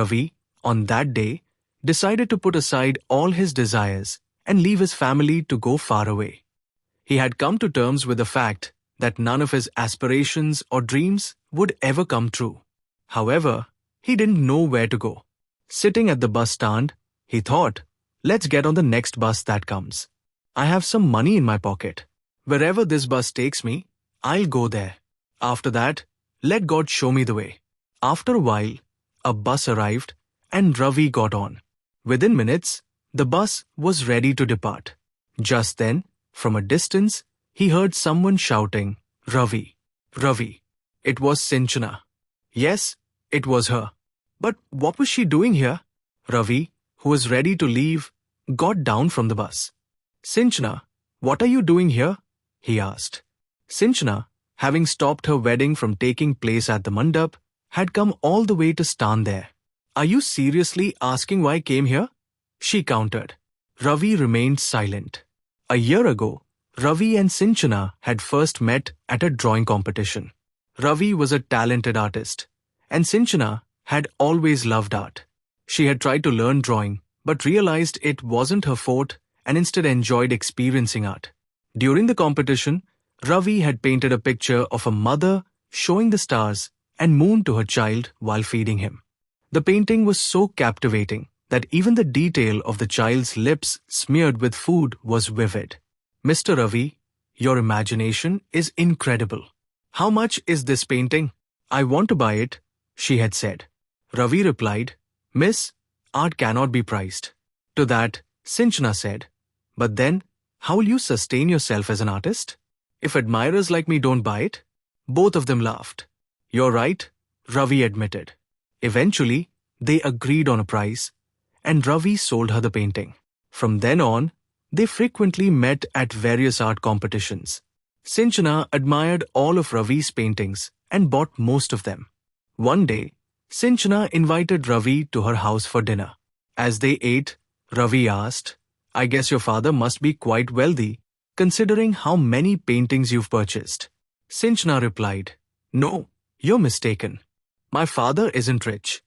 Ravi, on that day, decided to put aside all his desires and leave his family to go far away. He had come to terms with the fact that none of his aspirations or dreams would ever come true. However, he didn't know where to go. Sitting at the bus stand, he thought, let's get on the next bus that comes. I have some money in my pocket. Wherever this bus takes me, I'll go there. After that, let God show me the way. After a while, a bus arrived and Ravi got on. Within minutes, the bus was ready to depart. Just then, from a distance, he heard someone shouting, Ravi, Ravi. It was Sinchana. Yes, it was her. But what was she doing here? Ravi, who was ready to leave, got down from the bus. Sinchana, what are you doing here? He asked. Sinchana, having stopped her wedding from taking place at the mandap, had come all the way to stand there. Are you seriously asking why I came here? She countered. Ravi remained silent. A year ago, Ravi and Sinchana had first met at a drawing competition. Ravi was a talented artist, and Sinchana had always loved art. She had tried to learn drawing, but realized it wasn't her forte and instead enjoyed experiencing art. During the competition, Ravi had painted a picture of a mother showing the stars and moon to her child while feeding him. The painting was so captivating that even the detail of the child's lips smeared with food was vivid. Mr. Ravi, your imagination is incredible. How much is this painting? I want to buy it, she had said. Ravi replied, Miss, art cannot be priced. To that, Sinchana said, but then, how will you sustain yourself as an artist? If admirers like me don't buy it? Both of them laughed. You're right, Ravi admitted. Eventually, they agreed on a price, and Ravi sold her the painting. From then on, they frequently met at various art competitions. Sinchana admired all of Ravi's paintings and bought most of them. One day, Sinchana invited Ravi to her house for dinner. As they ate, Ravi asked, I guess your father must be quite wealthy, considering how many paintings you've purchased. Sinchana replied, No, you're mistaken. My father isn't rich.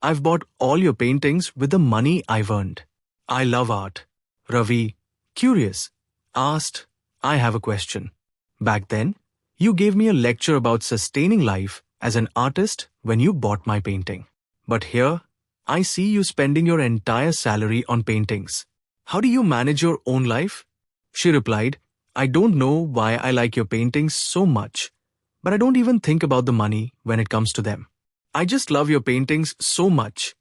I've bought all your paintings with the money I've earned. I love art. Ravi, curious, asked, I have a question. Back then, you gave me a lecture about sustaining life as an artist when you bought my painting. But here, I see you spending your entire salary on paintings. How do you manage your own life? She replied, I don't know why I like your paintings so much, but I don't even think about the money when it comes to them. I just love your paintings so much.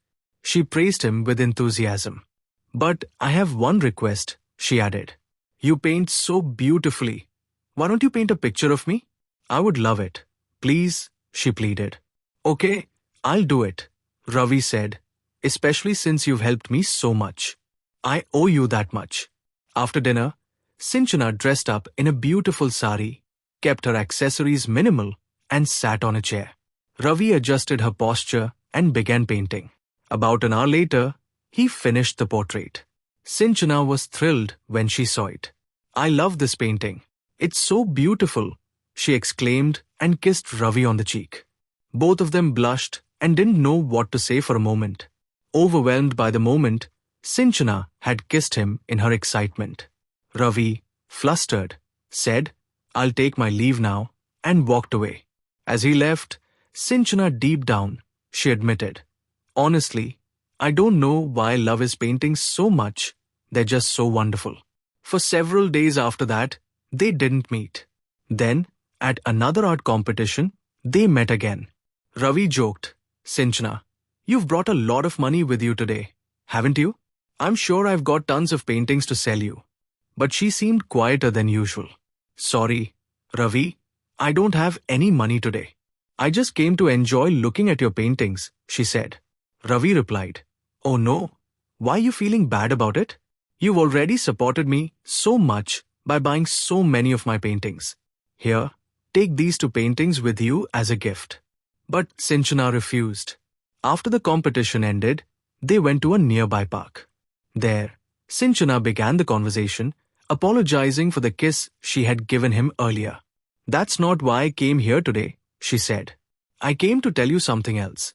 She praised him with enthusiasm. But I have one request, she added. You paint so beautifully. Why don't you paint a picture of me? I would love it. Please, she pleaded. Okay, I'll do it, Ravi said, especially since you've helped me so much. I owe you that much. After dinner, Sinchana dressed up in a beautiful sari, kept her accessories minimal, and sat on a chair. Ravi adjusted her posture and began painting. About an hour later, he finished the portrait. Sinchana was thrilled when she saw it. I love this painting. It's so beautiful, she exclaimed and kissed Ravi on the cheek. Both of them blushed and didn't know what to say for a moment. Overwhelmed by the moment, Sinchana had kissed him in her excitement. Ravi, flustered, said, I'll take my leave now, and walked away. As he left, Sinchana deep down, she admitted, honestly, I don't know why I love his paintings so much, they're just so wonderful. For several days after that, they didn't meet. Then, at another art competition, they met again. Ravi joked, Sinchana, you've brought a lot of money with you today, haven't you? I'm sure I've got tons of paintings to sell you. But she seemed quieter than usual. Sorry, Ravi, I don't have any money today. I just came to enjoy looking at your paintings, she said. Ravi replied, Oh no, why are you feeling bad about it? You've already supported me so much by buying so many of my paintings. Here, take these two paintings with you as a gift. But Sinchana refused. After the competition ended, they went to a nearby park. There, Sinchana began the conversation, apologizing for the kiss she had given him earlier. That's not why I came here today, she said. I came to tell you something else.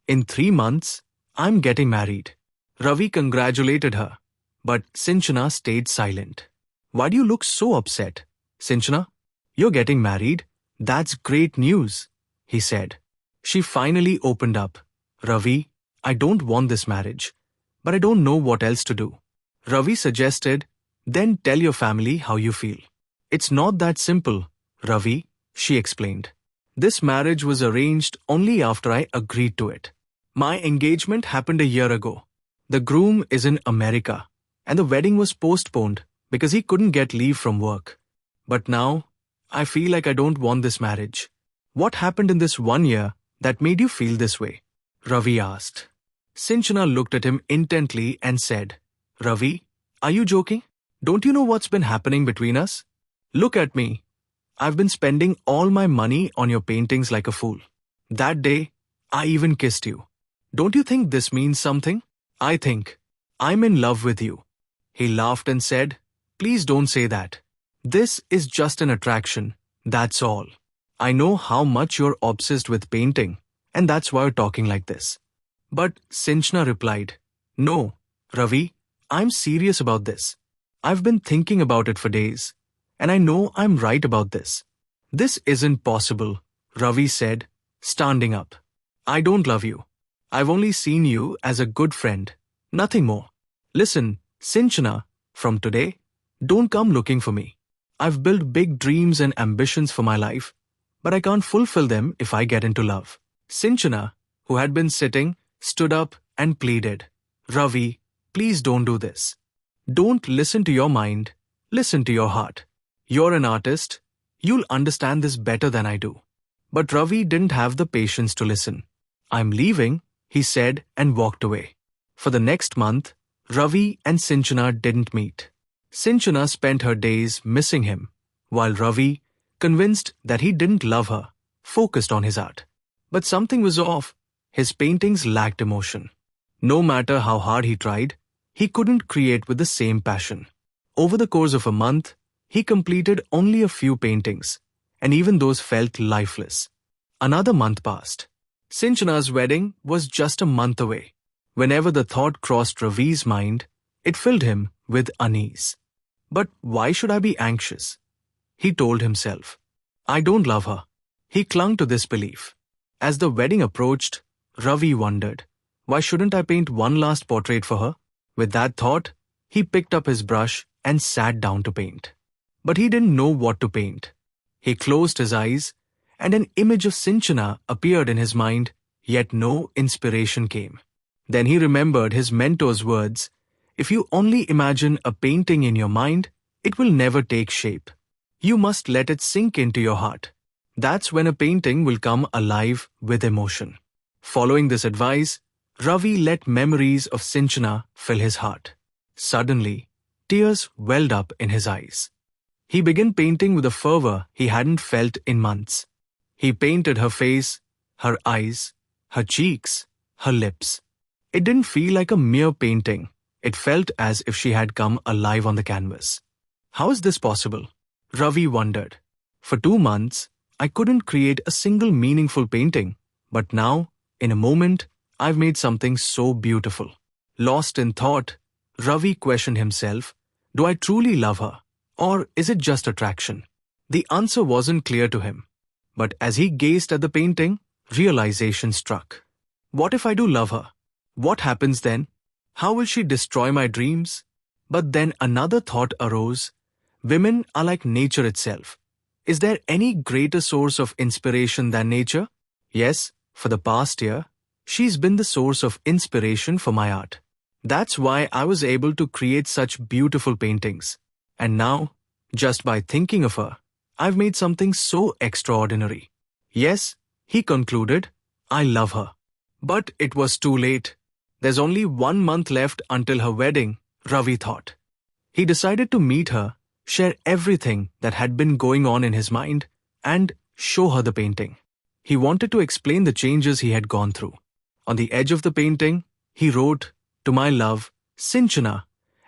In 3 months, I'm getting married. Ravi congratulated her, but Sinchana stayed silent. Why do you look so upset, Sinchana? You're getting married? That's great news, he said. She finally opened up. Ravi, I don't want this marriage, but I don't know what else to do. Ravi suggested, then tell your family how you feel. It's not that simple, Ravi, she explained. This marriage was arranged only after I agreed to it. My engagement happened a year ago. The groom is in America, and the wedding was postponed because he couldn't get leave from work. But now, I feel like I don't want this marriage. What happened in this 1 year that made you feel this way? Ravi asked. Sinchana looked at him intently and said, Ravi, are you joking? Don't you know what's been happening between us? Look at me. I've been spending all my money on your paintings like a fool. That day, I even kissed you. Don't you think this means something? I think. I'm in love with you. He laughed and said, Please don't say that. This is just an attraction, that's all. I know how much you're obsessed with painting, and that's why you're talking like this. But Sinchana replied, No, Ravi, I'm serious about this. I've been thinking about it for days, and I know I'm right about this. This isn't possible, Ravi said, standing up. I don't love you. I've only seen you as a good friend, nothing more. Listen, Sinchana, from today, don't come looking for me. I've built big dreams and ambitions for my life, but I can't fulfill them if I get into love. Sinchana, who had been sitting, stood up and pleaded, Ravi, please don't do this. Don't listen to your mind, listen to your heart. You're an artist, you'll understand this better than I do. But Ravi didn't have the patience to listen. I'm leaving, he said and walked away. For the next month, Ravi and Sinchana didn't meet. Sinchana spent her days missing him, while Ravi, convinced that he didn't love her, focused on his art. But something was off. His paintings lacked emotion. No matter how hard he tried, he couldn't create with the same passion. Over the course of a month, he completed only a few paintings, and even those felt lifeless. Another month passed. Sinchana's wedding was just a month away. Whenever the thought crossed Ravi's mind, it filled him with unease. But why should I be anxious? He told himself. I don't love her. He clung to this belief. As the wedding approached, Ravi wondered, why shouldn't I paint one last portrait for her? With that thought, he picked up his brush and sat down to paint. But he didn't know what to paint. He closed his eyes, and an image of Sinchana appeared in his mind, yet no inspiration came. Then he remembered his mentor's words, if you only imagine a painting in your mind, it will never take shape. You must let it sink into your heart. That's when a painting will come alive with emotion. Following this advice, Ravi let memories of Sinchana fill his heart. Suddenly, tears welled up in his eyes. He began painting with a fervor he hadn't felt in months. He painted her face, her eyes, her cheeks, her lips. It didn't feel like a mere painting. It felt as if she had come alive on the canvas. How is this possible? Ravi wondered. For 2 months, I couldn't create a single meaningful painting, but now, in a moment, I've made something so beautiful. Lost in thought, Ravi questioned himself, do I truly love her, or is it just attraction? The answer wasn't clear to him. But as he gazed at the painting, realization struck. What if I do love her? What happens then? How will she destroy my dreams? But then another thought arose. Women are like nature itself. Is there any greater source of inspiration than nature? Yes, for the past year, she's been the source of inspiration for my art. That's why I was able to create such beautiful paintings. And now, just by thinking of her, I've made something so extraordinary. Yes, he concluded, I love her. But it was too late. There's only 1 month left until her wedding, Ravi thought. He decided to meet her, share everything that had been going on in his mind, and show her the painting. He wanted to explain the changes he had gone through. On the edge of the painting, he wrote, To my love, Sinchana,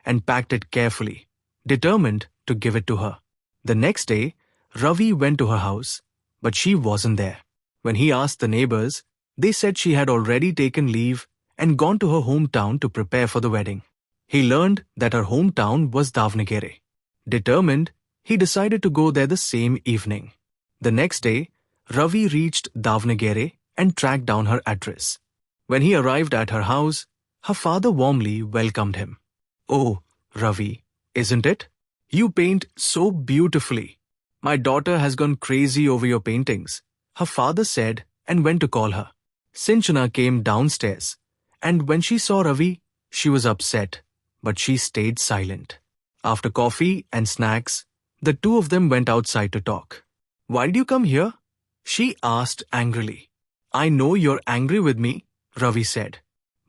and packed it carefully, determined to give it to her. The next day, Ravi went to her house, but she wasn't there. When he asked the neighbors, they said she had already taken leave and gone to her hometown to prepare for the wedding. He learned that her hometown was Davnagere. Determined, he decided to go there the same evening. The next day, Ravi reached Davnagere and tracked down her address. When he arrived at her house, her father warmly welcomed him. "Oh, Ravi, isn't it? You paint so beautifully. My daughter has gone crazy over your paintings," her father said and went to call her. Sinchana came downstairs, and when she saw Ravi, she was upset, but she stayed silent. After coffee and snacks, the two of them went outside to talk. "Why did you come here?" she asked angrily. "I know you're angry with me," Ravi said.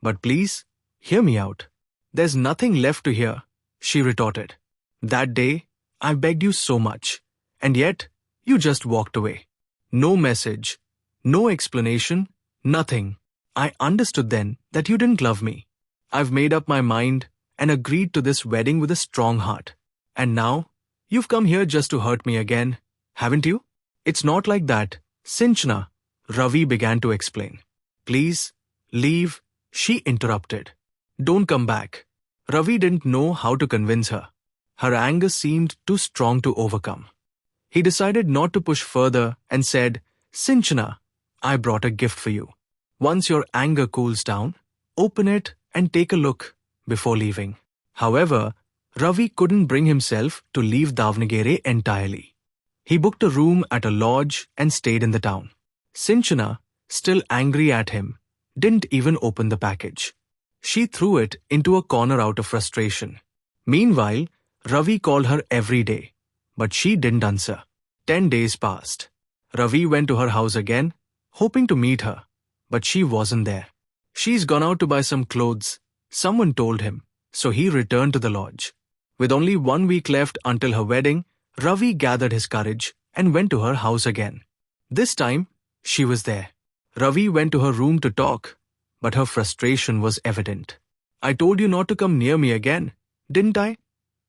"But please, hear me out." "There's nothing left to hear," she retorted. "That day, I begged you so much, and yet you just walked away. No message, no explanation, nothing. I understood then that you didn't love me. I've made up my mind and agreed to this wedding with a strong heart. And now, you've come here just to hurt me again, haven't you?" "It's not like that, Sinchana," Ravi began to explain. "Please, leave," she interrupted. "Don't come back." Ravi didn't know how to convince her. Her anger seemed too strong to overcome. He decided not to push further and said, "Sinchana, I brought a gift for you. Once your anger cools down, open it and take a look before leaving." However, Ravi couldn't bring himself to leave Davnagere entirely. He booked a room at a lodge and stayed in the town. Sinchana, still angry at him, didn't even open the package. She threw it into a corner out of frustration. Meanwhile, Ravi called her every day, but she didn't answer. 10 days passed. Ravi went to her house again, hoping to meet her, but she wasn't there. "She's gone out to buy some clothes," someone told him, so he returned to the lodge. With only 1 week left until her wedding, Ravi gathered his courage and went to her house again. This time, she was there. Ravi went to her room to talk, but her frustration was evident. "I told you not to come near me again, didn't I?"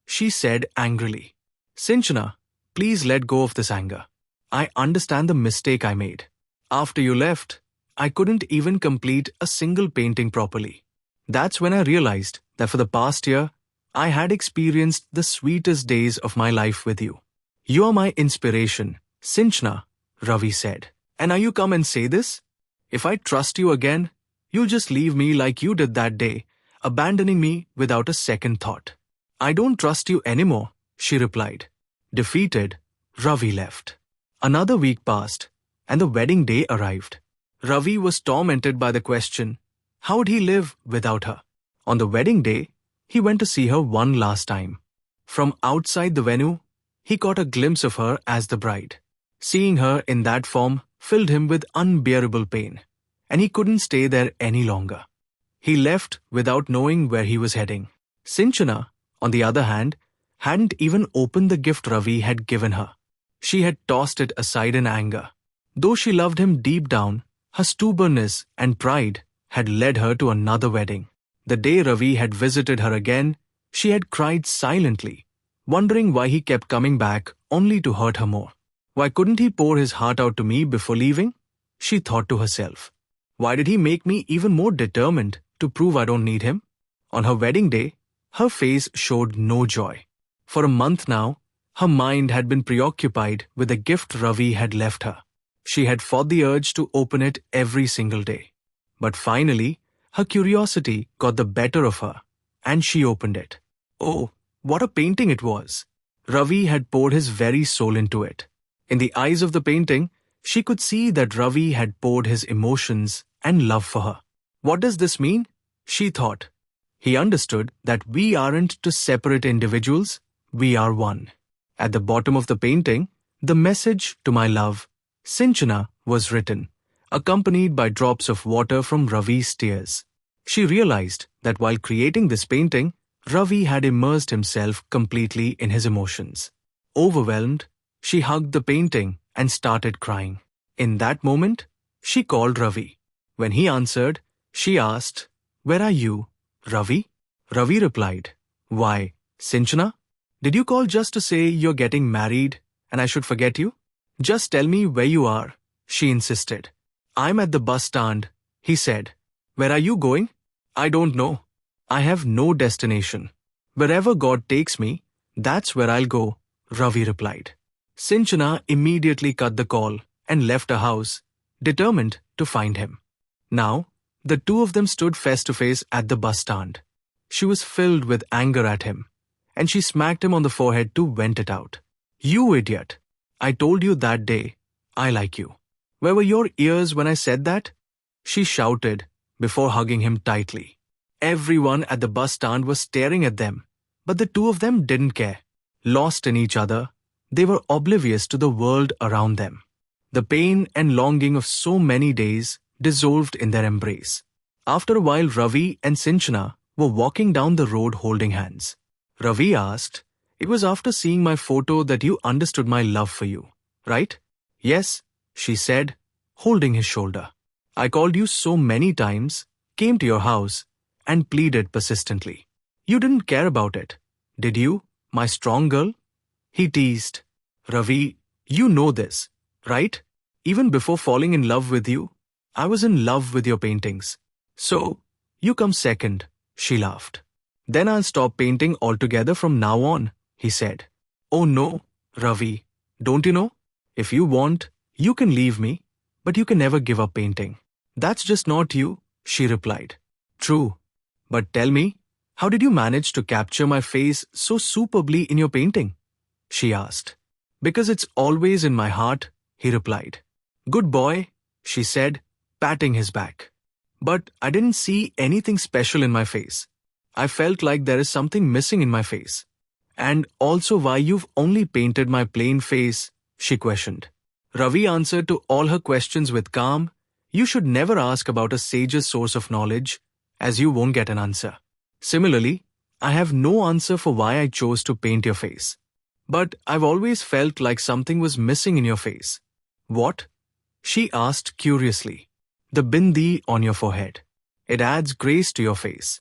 she said angrily. "Sinchana, please let go of this anger. I understand the mistake I made. After you left, I couldn't even complete a single painting properly. That's when I realized that for the past year, I had experienced the sweetest days of my life with you. You are my inspiration, Sinchana," Ravi said. "And now you come and say this? If I trust you again, you'll just leave me like you did that day, abandoning me without a second thought." "I don't trust you anymore," she replied. Defeated, Ravi left. Another week passed, and the wedding day arrived. Ravi was tormented by the question, how would he live without her? On the wedding day, he went to see her one last time. From outside the venue, he caught a glimpse of her as the bride. Seeing her in that form filled him with unbearable pain, and he couldn't stay there any longer. He left without knowing where he was heading. Sinchana, on the other hand, hadn't even opened the gift Ravi had given her. She had tossed it aside in anger. Though she loved him deep down, her stubbornness and pride had led her to another wedding. The day Ravi had visited her again, she had cried silently, wondering why he kept coming back only to hurt her more. "Why couldn't he pour his heart out to me before leaving?" she thought to herself. "Why did he make me even more determined to prove I don't need him?" On her wedding day, her face showed no joy. For a month now, her mind had been preoccupied with the gift Ravi had left her. She had fought the urge to open it every single day. But finally, her curiosity got the better of her, and she opened it. Oh, what a painting it was! Ravi had poured his very soul into it. In the eyes of the painting, she could see that Ravi had poured his emotions and love for her. What does this mean? She thought. He understood that we aren't two separate individuals, we are one. At the bottom of the painting, the message to my love, Sinchana, was written, accompanied by drops of water from Ravi's tears. She realized that while creating this painting, Ravi had immersed himself completely in his emotions. Overwhelmed, she hugged the painting and started crying. In that moment, she called Ravi. When he answered, she asked, "Where are you, Ravi?" Ravi replied, "Why, Sinchana? Did you call just to say you're getting married and I should forget you? Just tell me where you are," she insisted. "I'm at the bus stand," he said. "Where are you going?" I don't know. I have no destination. Wherever God takes me, that's where I'll go, Ravi replied. Sinchana immediately cut the call and left her house, determined to find him. Now, the two of them stood face to face at the bus stand. She was filled with anger at him, and she smacked him on the forehead to vent it out. You idiot! I told you that day, I like you. Where were your ears when I said that? She shouted before hugging him tightly. Everyone at the bus stand was staring at them, but the two of them didn't care. Lost in each other, they were oblivious to the world around them. The pain and longing of so many days dissolved in their embrace. After a while, Ravi and Sinchana were walking down the road holding hands. Ravi asked, "It was after seeing my photo that you understood my love for you, right?" "Yes," she said, holding his shoulder. "I called you so many times, came to your house, and pleaded persistently. You didn't care about it, did you, my strong girl?" He teased. "Ravi, you know this, right? Even before falling in love with you, I was in love with your paintings. So, you come second," she laughed. "Then I'll stop painting altogether from now on," he said. "Oh no, Ravi, don't you know? If you want, you can leave me, but you can never give up painting." "That's just not you," she replied. "True. But tell me, how did you manage to capture my face so superbly in your painting?" she asked. "Because it's always in my heart," he replied. "Good boy," she said, patting his back. "But I didn't see anything special in my face. I felt like there is something missing in my face." "And also why you've only painted my plain face?" she questioned. Ravi answered to all her questions with calm, "You should never ask about a sage's source of knowledge, as you won't get an answer. Similarly, I have no answer for why I chose to paint your face. But I've always felt like something was missing in your face." "What?" she asked curiously. "The bindi on your forehead. It adds grace to your face."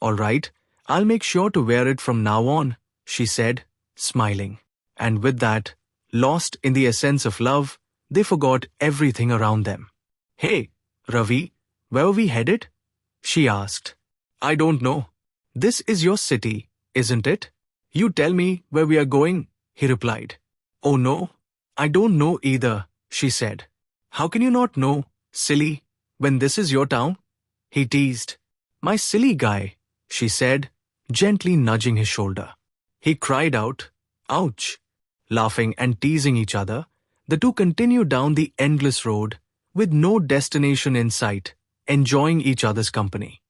"All right, I'll make sure to wear it from now on," she said, smiling. And with that, lost in the essence of love, they forgot everything around them. "Hey, Ravi, where are we headed?" she asked. "I don't know. This is your city, isn't it? You tell me where we are going," he replied. "Oh no, I don't know either," she said. "How can you not know, silly, when this is your town?" he teased. "My silly guy," she said, gently nudging his shoulder. He cried out, "Ouch!" Laughing and teasing each other, the two continued down the endless road, with no destination in sight, enjoying each other's company.